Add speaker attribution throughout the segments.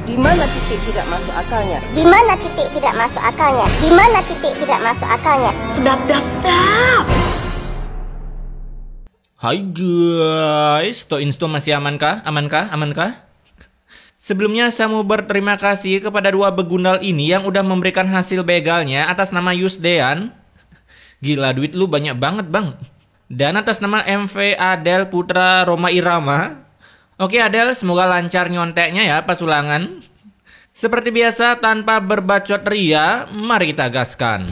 Speaker 1: Di mana titik tidak masuk akalnya?
Speaker 2: Di mana titik tidak masuk akalnya? Di mana titik tidak masuk akalnya?
Speaker 3: Sedap, dap, dap.
Speaker 4: Hai guys, Insto masih amankah? Amankah? Amankah? Sebelumnya saya mau berterima kasih kepada dua begundal ini yang udah memberikan hasil begalnya atas nama Yusdean. Gila, duit lu banyak banget bang. Dan atas nama MV Adel Putra Roma Irama. Oke Adel, semoga lancar nyonteknya ya pas ulangan. Seperti biasa, tanpa berbacot ria, mari kita gaskan.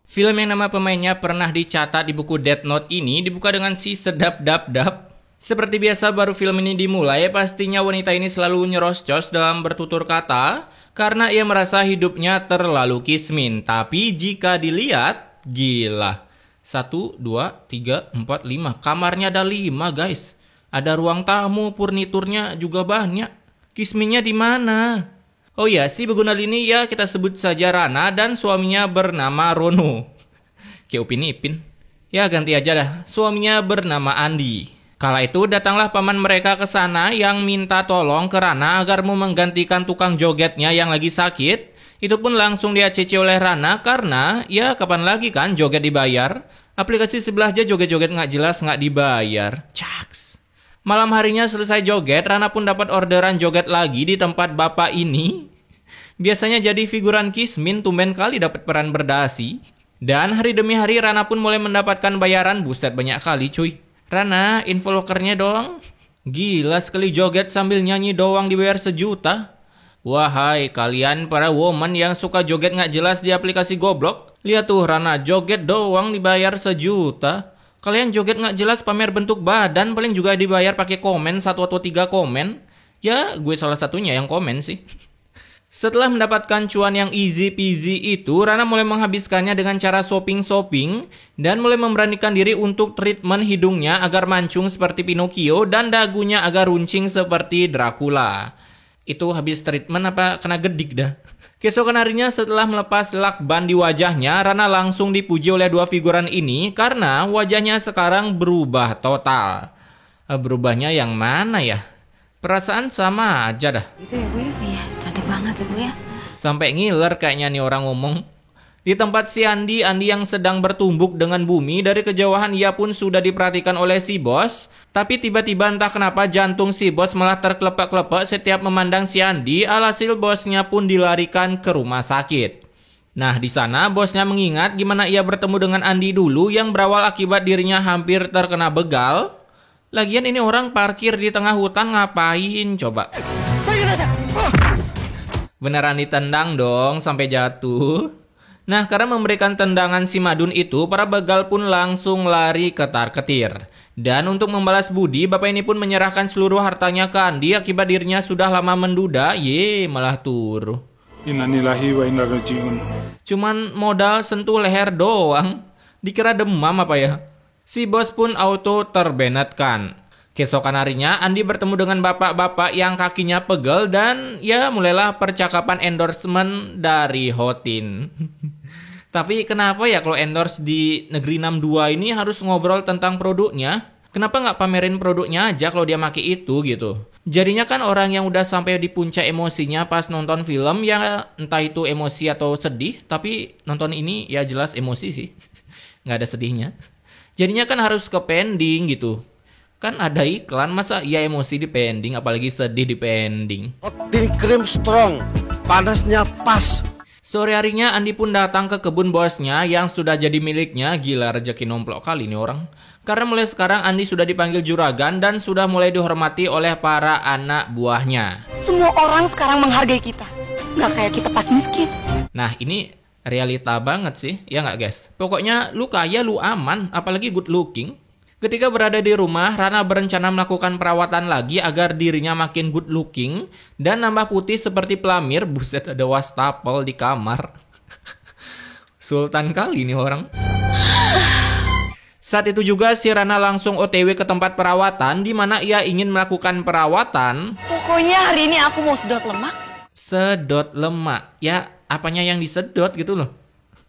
Speaker 4: Film yang nama pemainnya pernah dicatat di buku Death Note ini dibuka dengan si sedap dap dap. Seperti biasa, baru film ini dimulai, pastinya wanita ini selalu nyerocos dalam bertutur kata karena ia merasa hidupnya terlalu kismin. Tapi jika dilihat, gila. 1, 2, 3, 4, 5. Kamarnya ada 5 guys. Ada ruang tamu, furniturnya juga banyak. Kisminnya di mana? Oh ya, si begundal ini ya kita sebut saja Rana dan suaminya bernama Rono. Kayak Upin Ipin. Ya ganti aja dah. Suaminya bernama Andi. Kala itu datanglah paman mereka ke sana yang minta tolong ke Rana agar mau menggantikan tukang jogetnya yang lagi sakit. Itu pun langsung di-ACC oleh Rana karena ya kapan lagi kan joget dibayar. Aplikasi sebelah aja joget-joget nggak jelas nggak dibayar. Caks. Malam harinya selesai joget, Rana pun dapat orderan joget lagi di tempat bapak ini. Biasanya jadi figuran kismin, tumben kali dapat peran berdasi. Dan hari demi hari Rana pun mulai mendapatkan bayaran, buset banyak kali cuy. Rana, info lokernya dong. Gila sekali joget sambil nyanyi doang dibayar 1 juta. Wahai kalian para woman yang suka joget nggak jelas di aplikasi goblok. Lihat tuh Rana joget doang dibayar 1 juta. Kalian joget nggak jelas pamer bentuk badan paling juga dibayar pakai komen 1 atau 3 komen. Ya gue salah satunya yang komen sih. Setelah mendapatkan cuan yang easy peasy itu, Rana mulai menghabiskannya dengan cara shopping-shopping dan mulai memberanikan diri untuk treatment hidungnya agar mancung seperti Pinocchio dan dagunya agar runcing seperti Dracula. Itu habis treatment apa kena gedik dah. Keesokan harinya setelah melepas lakban di wajahnya, Rana langsung dipuji oleh dua figuran ini karena wajahnya sekarang berubah total. Berubahnya yang mana ya? Perasaan sama aja dah.
Speaker 3: Itu ya Bu ya? Iya, cantik banget ya Bu ya.
Speaker 4: Sampai ngiler kayaknya nih orang ngomong. Di tempat si Andi yang sedang bertumbuk dengan bumi, dari kejauhan ia pun sudah diperhatikan oleh si bos. Tapi tiba-tiba entah kenapa jantung si bos malah terkelepak-kelepak setiap memandang si Andi, alhasil bosnya pun dilarikan ke rumah sakit. Nah di sana bosnya mengingat gimana ia bertemu dengan Andi dulu yang berawal akibat dirinya hampir terkena begal. Lagian ini orang parkir di tengah hutan ngapain coba? Beneran ditendang dong sampai jatuh. Nah, karena memberikan tendangan si Madun itu, para begal pun langsung lari ketar-ketir. Dan untuk membalas budi, bapak ini pun menyerahkan seluruh hartanya ke Andi akibat dirinya sudah lama menduda, malah turun.
Speaker 5: Innalillahi wa inna ilaihi raji'un.
Speaker 4: Cuman modal sentuh leher doang. Dikira demam apa ya? Si bos pun auto terbenetkan. Keesokan harinya, Andi bertemu dengan bapak-bapak yang kakinya pegel dan ya mulailah percakapan endorsement dari Hotin. Tapi kenapa ya kalau endorse di Negeri 62 ini harus ngobrol tentang produknya? Kenapa nggak pamerin produknya aja kalau dia make itu gitu? Jadinya kan orang yang udah sampai di puncak emosinya pas nonton film ya entah itu emosi atau sedih, tapi nonton ini ya jelas emosi sih. Nggak ada sedihnya. Jadinya kan harus ke pending gitu. Kan ada iklan, masa ya emosi di pending, apalagi sedih di pending.
Speaker 6: Hotin krim strong, panasnya pas.
Speaker 4: Sore harinya Andi pun datang ke kebun bosnya yang sudah jadi miliknya. Gila rezeki nomplok kali nih orang. Karena mulai sekarang Andi sudah dipanggil juragan dan sudah mulai dihormati oleh para anak buahnya.
Speaker 3: Semua orang sekarang menghargai kita. Nggak kayak kita pas miskin.
Speaker 4: Nah ini realita banget sih, ya nggak guys? Pokoknya lu kaya, lu aman, apalagi good looking. Ketika berada di rumah, Rana berencana melakukan perawatan lagi agar dirinya makin good looking dan nambah putih seperti pelamir. Buset, ada wastafel di kamar. Sultan kali nih orang. Saat itu juga si Rana langsung OTW ke tempat perawatan di mana ia ingin melakukan perawatan.
Speaker 3: Pokoknya hari ini aku mau sedot lemak.
Speaker 4: Sedot lemak? Ya, apanya yang disedot gitu loh.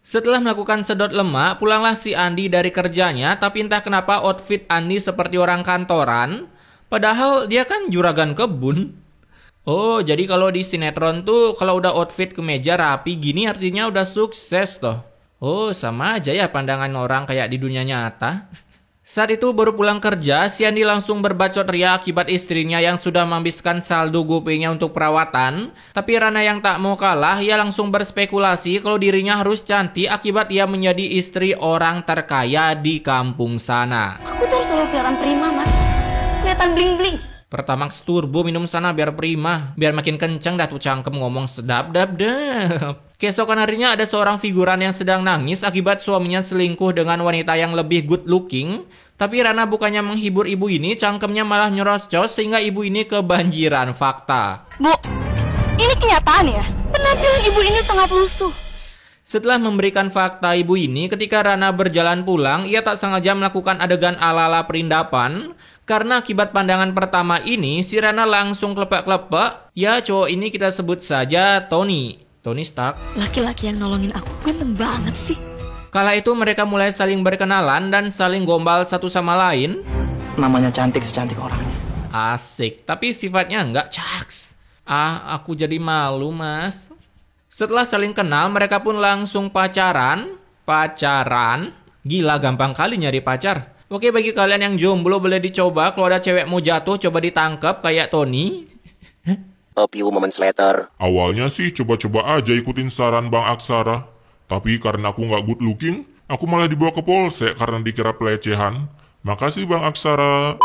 Speaker 4: Setelah melakukan sedot lemak, pulanglah si Andi dari kerjanya, tapi entah kenapa outfit Andi seperti orang kantoran, padahal dia kan juragan kebun. Oh, jadi kalau di sinetron tuh kalau udah outfit kemeja rapi gini artinya udah sukses toh. Oh, sama aja ya pandangan orang kayak di dunia nyata. Saat itu baru pulang kerja, si Andi langsung berbacot ria akibat istrinya yang sudah menghabiskan saldo GoPay-nya untuk perawatan. Tapi Rana yang tak mau kalah, ia langsung berspekulasi kalau dirinya harus cantik akibat ia menjadi istri orang terkaya di kampung sana.
Speaker 3: Aku tuh harus selalu kelihatan prima, Mas. Kelihatan bling-bling.
Speaker 4: Pertamax Turbo minum sana biar prima. Biar makin kenceng dah tuh cangkem ngomong sedap-dap-dap. Keesokan harinya ada seorang figuran yang sedang nangis akibat suaminya selingkuh dengan wanita yang lebih good looking. Tapi Rana bukannya menghibur ibu ini, cangkemnya malah nyerocos sehingga ibu ini kebanjiran fakta.
Speaker 3: Bu, ini kenyataan ya. Penampilan ibu ini sangat lusuh.
Speaker 4: Setelah memberikan fakta ibu ini, ketika Rana berjalan pulang, ia tak sengaja melakukan adegan ala-ala perindapan. Karena akibat pandangan pertama ini, si Rana langsung klepek-klepek. Ya, cowok ini kita sebut saja Tony Stark.
Speaker 3: Laki-laki yang nolongin aku ganteng banget sih.
Speaker 4: Kala itu mereka mulai saling berkenalan dan saling gombal satu sama lain.
Speaker 7: Namanya cantik secantik orangnya.
Speaker 4: Asik, tapi sifatnya enggak caks. Aku jadi malu, Mas. Setelah saling kenal, mereka pun langsung pacaran. Gila, gampang kali nyari pacar. Oke, bagi kalian yang jomblo boleh dicoba. Kalau ada cewek mau jatuh, coba ditangkap kayak Tony.
Speaker 8: A few moments later.
Speaker 5: Awalnya sih coba-coba aja ikutin saran Bang Aksara. Tapi karena aku nggak good looking, aku malah dibawa ke polsek karena dikira pelecehan. Makasih Bang Aksara.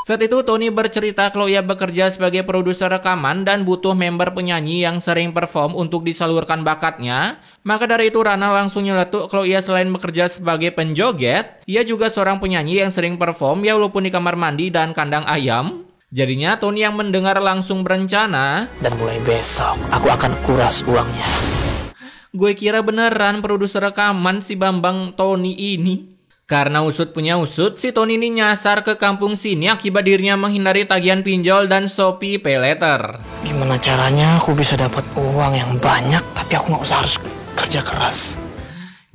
Speaker 4: Saat itu Tony bercerita kalau ia bekerja sebagai produser rekaman dan butuh member penyanyi yang sering perform untuk disalurkan bakatnya. Maka dari itu Rana langsung nyeletuk kalau ia selain bekerja sebagai penjoget, ia juga seorang penyanyi yang sering perform ya walaupun di kamar mandi dan kandang ayam. Jadinya Tony yang mendengar langsung berencana,
Speaker 7: Dan mulai besok aku akan kuras uangnya.
Speaker 4: gue kira beneran produser rekaman si Bambang Tony ini. Karena usut punya usut, si Tony ini nyasar ke kampung sini akibat dirinya menghindari tagihan pinjol dan Shopee Pay Later.
Speaker 7: Gimana caranya aku bisa dapat uang yang banyak tapi aku nggak usah harus kerja keras.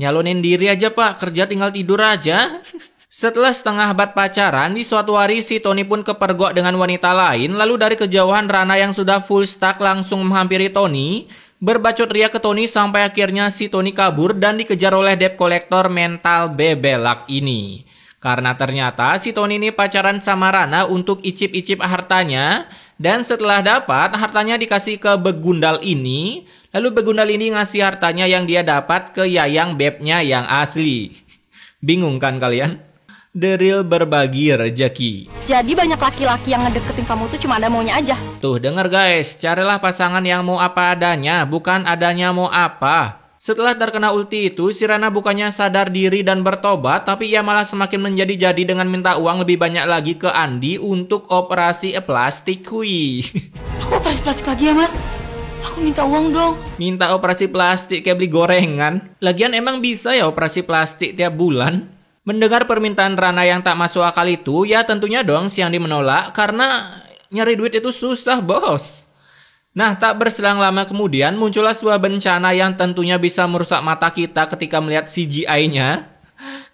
Speaker 4: Nyalonin diri aja pak, kerja tinggal tidur aja. Setelah setengah abad pacaran, di suatu hari si Tony pun kepergok dengan wanita lain. Lalu dari kejauhan Rana yang sudah full stack langsung menghampiri Tony, berbacot ria ke Tony sampai akhirnya si Tony kabur dan dikejar oleh debt collector mental bebelak ini. Karena ternyata si Tony ini pacaran sama Rana untuk icip-icip hartanya. Dan setelah dapat, hartanya dikasih ke begundal ini. Lalu begundal ini ngasih hartanya yang dia dapat ke yayang bebnya yang asli. Bingung kan kalian? The real berbagi rejeki.
Speaker 3: Jadi banyak laki-laki yang ngedeketin kamu tuh cuma ada maunya aja.
Speaker 4: Tuh denger guys, carilah pasangan yang mau apa adanya, bukan adanya mau apa. Setelah terkena ulti itu, si Rana bukannya sadar diri dan bertobat, tapi ia malah semakin menjadi-jadi dengan minta uang lebih banyak lagi ke Andi untuk operasi plastik kui.
Speaker 3: Aku operasi plastik lagi ya mas? Aku minta uang dong.
Speaker 4: Minta operasi plastik kayak beli gorengan. Lagian emang bisa ya operasi plastik tiap bulan? Mendengar permintaan Rana yang tak masuk akal itu, ya tentunya dong si Andi menolak karena nyari duit itu susah bos. Nah, tak berselang lama kemudian muncullah sebuah bencana yang tentunya bisa merusak mata kita ketika melihat CGI-nya.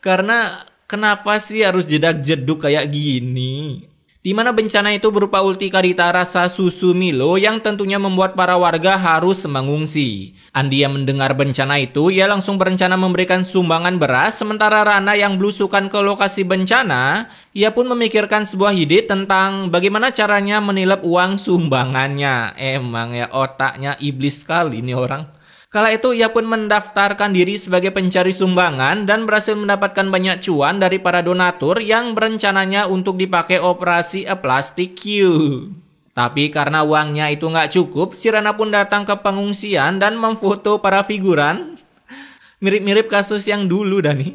Speaker 4: Karena kenapa sih harus jedak-jeduk kayak gini? Di mana bencana itu berupa ulti Kadita rasa susu Milo yang tentunya membuat para warga harus mengungsi. Andi yang mendengar bencana itu, ia langsung berencana memberikan sumbangan beras, sementara Rana yang belusukan ke lokasi bencana, ia pun memikirkan sebuah ide tentang bagaimana caranya menilap uang sumbangannya. Emang ya otaknya iblis sekali nih orang. Kala itu ia pun mendaftarkan diri sebagai pencari sumbangan dan berhasil mendapatkan banyak cuan dari para donatur yang berencananya untuk dipakai operasi plastik Q. Tapi karena uangnya itu nggak cukup, si Rana pun datang ke pengungsian dan memfoto para figuran. Mirip-mirip kasus yang dulu dah nih.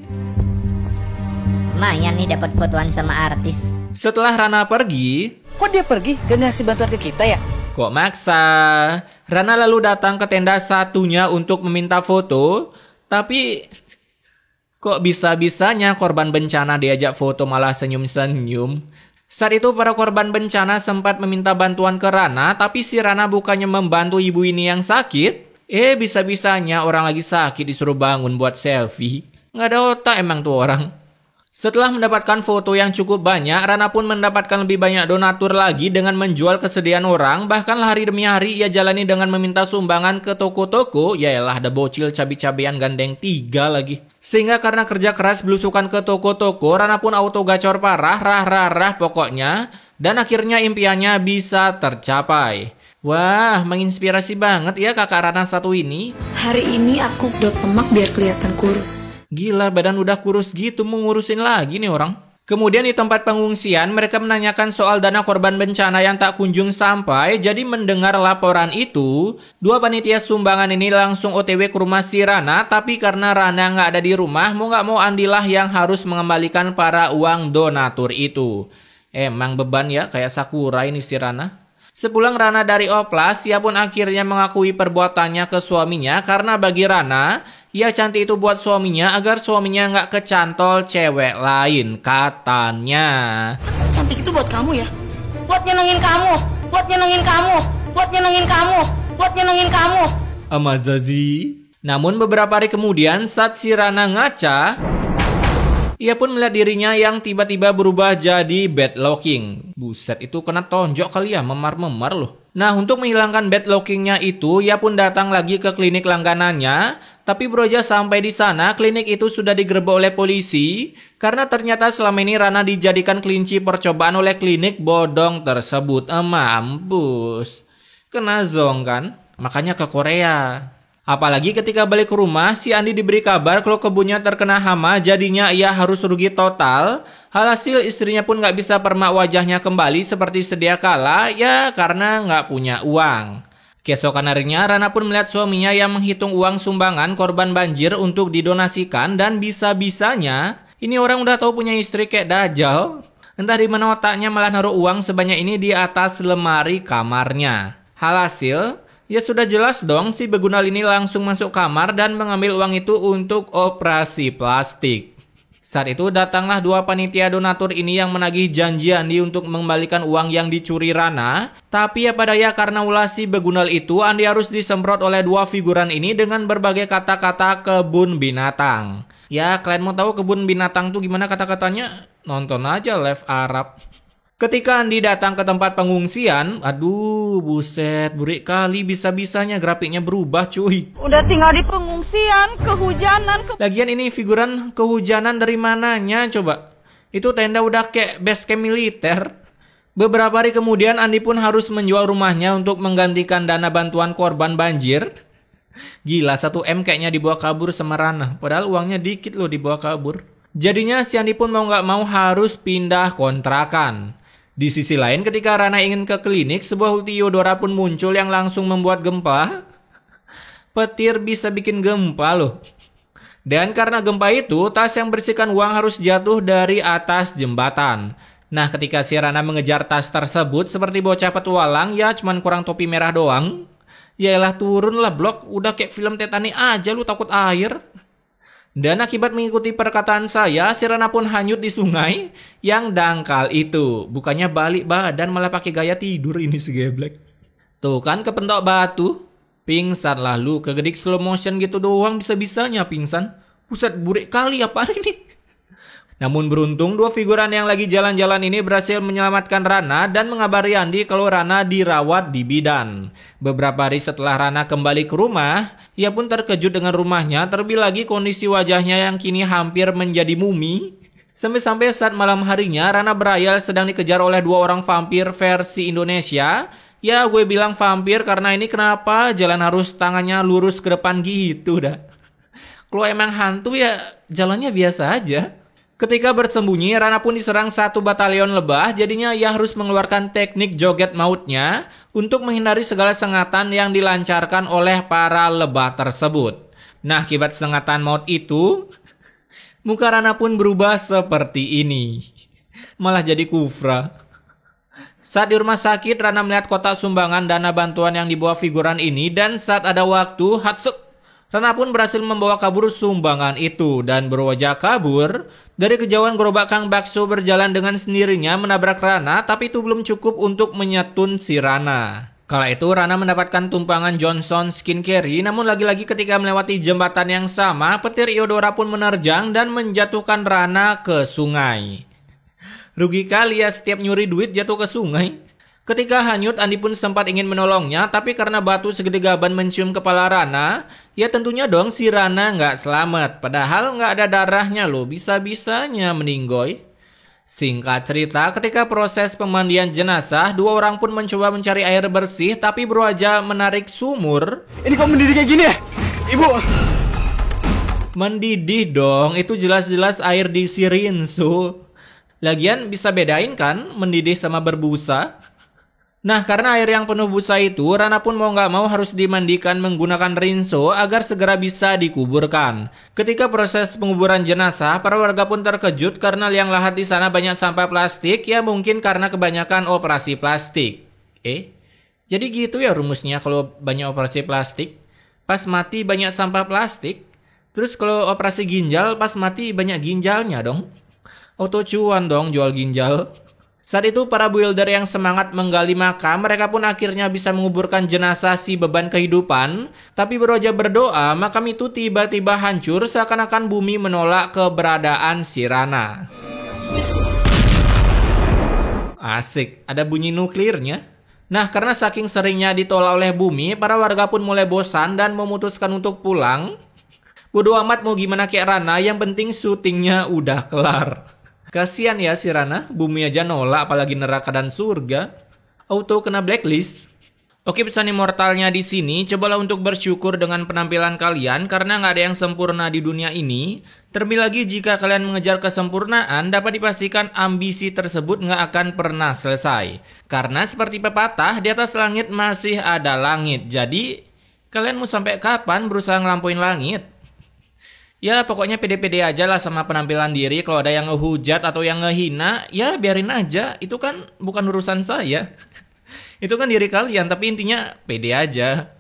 Speaker 2: Lumayan nih dapat fotoan sama artis.
Speaker 4: Setelah Rana pergi,
Speaker 7: Kok dia pergi? Gak ngasih bantuan ke kita ya?
Speaker 4: kok maksa? Rana lalu datang ke tenda satunya untuk meminta foto, tapi kok bisa-bisanya korban bencana diajak foto malah senyum-senyum. Saat itu para korban bencana sempat meminta bantuan ke Rana, tapi si Rana bukannya membantu ibu ini yang sakit. Bisa-bisanya orang lagi sakit disuruh bangun buat selfie. Nggak ada otak emang tuh orang. Setelah mendapatkan foto yang cukup banyak, Rana pun mendapatkan lebih banyak donatur lagi dengan menjual kesediaan orang. Bahkan hari demi hari ia jalani dengan meminta sumbangan ke toko-toko. Yaelah, ada bocil cabi-cabian gandeng 3 lagi. Sehingga karena kerja keras belusukan ke toko-toko, Rana pun auto gacor parah, rah pokoknya. Dan akhirnya impiannya bisa tercapai. Wah, menginspirasi banget ya kakak Rana satu ini.
Speaker 9: Hari ini aku sedot lemak biar kelihatan kurus.
Speaker 4: Gila, badan udah kurus gitu, mau ngurusin lagi nih orang. Kemudian di tempat pengungsian, mereka menanyakan soal dana korban bencana yang tak kunjung sampai. Jadi mendengar laporan itu, 2 panitia sumbangan ini langsung OTW ke rumah si Rana. Tapi karena Rana nggak ada di rumah, mau nggak mau Andilah yang harus mengembalikan para uang donatur itu. Emang beban ya, kayak Sakura ini si Rana. Sepulang Rana dari oplas, ia pun akhirnya mengakui perbuatannya ke suaminya. Karena bagi Rana, ia cantik itu buat suaminya agar suaminya nggak kecantol cewek lain, katanya.
Speaker 3: Cantik itu buat kamu ya. Buat nyenengin kamu. Buat nyenengin kamu. Buat nyenengin kamu. Buat nyenengin kamu.
Speaker 4: Amazazi. Namun beberapa hari kemudian saat si Rana ngaca, ia pun melihat dirinya yang tiba-tiba berubah jadi bad looking. Buset, itu kena tonjok kali ya, memar-memar loh. Nah, untuk menghilangkan bad lookingnya itu, ia pun datang lagi ke klinik langganannya. Tapi beroja sampai di sana, klinik itu sudah digerebek oleh polisi. Karena ternyata selama ini Rana dijadikan kelinci percobaan oleh klinik bodong tersebut. Mampus. Kena zong kan? Makanya ke Korea. Apalagi ketika balik ke rumah, si Andi diberi kabar kalau kebunnya terkena hama, jadinya ia harus rugi total. Alhasil istrinya pun nggak bisa permak wajahnya kembali seperti sedia kala, ya karena nggak punya uang. Keesokan harinya, Rana pun melihat suaminya yang menghitung uang sumbangan korban banjir untuk didonasikan dan bisa-bisanya, ini orang udah tahu punya istri kayak Dajjal. Entah di mana otaknya malah naruh uang sebanyak ini di atas lemari kamarnya. Alhasil, ya sudah jelas dong si begunal ini langsung masuk kamar dan mengambil uang itu untuk operasi plastik. Saat itu datanglah 2 panitia donatur ini yang menagih janji Andi untuk mengembalikan uang yang dicuri Rana. Tapi apa daya karena ulah si begunal itu, Andi harus disemprot oleh 2 figuran ini dengan berbagai kata-kata kebun binatang. Ya, kalian mau tahu kebun binatang tuh gimana kata-katanya? Nonton aja live Arab. Ketika Andi datang ke tempat pengungsian, aduh buset, burik kali bisa-bisanya grafiknya berubah cuy.
Speaker 3: Udah tinggal di pengungsian, kehujanan.
Speaker 4: Lagian ini figuran kehujanan dari mananya coba? Itu tenda udah kayak base camp militer. Beberapa hari kemudian Andi pun harus menjual rumahnya untuk menggantikan dana bantuan korban banjir. Gila, 1 M kayaknya dibawa kabur sama Rana. Padahal uangnya dikit loh dibawa kabur. Jadinya si Andi pun mau nggak mau harus pindah kontrakan. Di sisi lain, ketika Rana ingin ke klinik, sebuah ulti Yodora pun muncul yang langsung membuat gempa. Petir bisa bikin gempa loh. Dan karena gempa itu, tas yang bersihkan uang harus jatuh dari atas jembatan. Nah, ketika si Rana mengejar tas tersebut seperti bocah petualang, ya cuman kurang topi merah doang. Yaelah, turun lah blok, udah kayak film Titanic aja lu takut air. Dan akibat mengikuti perkataan saya, si Rana pun hanyut di sungai yang dangkal itu. Bukannya balik badan malah pakai gaya tidur ini si geblek. Tuh kan kepentok batu. Pingsan lah lu, kegedik slow motion gitu doang bisa-bisanya pingsan. Buset, burik kali apaan ini? Namun beruntung 2 figuran yang lagi jalan-jalan ini berhasil menyelamatkan Rana dan mengabari Andi kalau Rana dirawat di bidan. Beberapa hari setelah Rana kembali ke rumah, ia pun terkejut dengan rumahnya, terlebih lagi kondisi wajahnya yang kini hampir menjadi mumi. Sampai-sampai saat malam harinya, Rana berayal sedang dikejar oleh 2 orang vampir versi Indonesia. Ya gue bilang vampir karena ini kenapa jalan harus tangannya lurus ke depan gitu dah. Kalau emang hantu ya jalannya biasa aja. Ketika bersembunyi, Rana pun diserang 1 batalion lebah, jadinya ia harus mengeluarkan teknik joget mautnya untuk menghindari segala sengatan yang dilancarkan oleh para lebah tersebut. Nah, akibat sengatan maut itu, muka Rana pun berubah seperti ini. Malah jadi kufra. Saat di rumah sakit, Rana melihat kotak sumbangan dana bantuan yang dibawa figuran ini, dan saat ada waktu, hatsuk! Rana pun berhasil membawa kabur sumbangan itu dan berwajah kabur. Dari kejauhan gerobak Kang Bakso berjalan dengan sendirinya menabrak Rana, tapi itu belum cukup untuk menyetun si Rana. Kala itu Rana mendapatkan tumpangan Johnson Skin Carry, namun lagi-lagi ketika melewati jembatan yang sama, petir Iodora pun menerjang dan menjatuhkan Rana ke sungai. Rugi kali ya setiap nyuri duit jatuh ke sungai. Ketika hanyut, Andi pun sempat ingin menolongnya, tapi karena batu segede gaban mencium kepala Rana, ya tentunya dong si Rana nggak selamat. Padahal nggak ada darahnya loh, bisa-bisanya meninggoy. Singkat cerita, ketika proses pemandian jenazah, dua orang pun mencoba mencari air bersih, tapi bro aja menarik sumur.
Speaker 7: Ini kok mendidih kayak gini ya? Ibu!
Speaker 4: Mendidih dong, itu jelas-jelas air diisi rinso. Lagian bisa bedain kan, mendidih sama berbusa? Nah, karena air yang penuh busa itu, Rana pun mau nggak mau harus dimandikan menggunakan rinso agar segera bisa dikuburkan. Ketika proses penguburan jenazah, para warga pun terkejut karena liang lahat di sana banyak sampah plastik, ya mungkin karena kebanyakan operasi plastik. Jadi gitu ya rumusnya kalau banyak operasi plastik? Pas mati banyak sampah plastik? Terus kalau operasi ginjal, pas mati banyak ginjalnya dong? Auto cuan dong jual ginjal. Saat itu para builder yang semangat menggali makam, mereka pun akhirnya bisa menguburkan jenazah si beban kehidupan. Tapi beroja berdoa, makam itu tiba-tiba hancur seakan-akan bumi menolak keberadaan si Rana. Asik, ada bunyi nuklirnya. Nah, karena saking seringnya ditolak oleh bumi, para warga pun mulai bosan dan memutuskan untuk pulang. Bodo amat mau gimana kayak Rana, yang penting syutingnya udah kelar. Kasian ya si Rana, bumi aja nolak apalagi neraka dan surga. Auto kena blacklist. Oke, pesan immortalnya di sini, cobalah untuk bersyukur dengan penampilan kalian karena nggak ada yang sempurna di dunia ini. Terlebih lagi jika kalian mengejar kesempurnaan, dapat dipastikan ambisi tersebut nggak akan pernah selesai. Karena seperti pepatah, di atas langit masih ada langit. Jadi, kalian mau sampai kapan berusaha ngelampuin langit? Ya pokoknya pede-pede aja lah sama penampilan diri. Kalau ada yang ngehujat atau yang ngehina, ya biarin aja. Itu kan bukan urusan saya. Itu kan diri kalian, tapi intinya pede aja.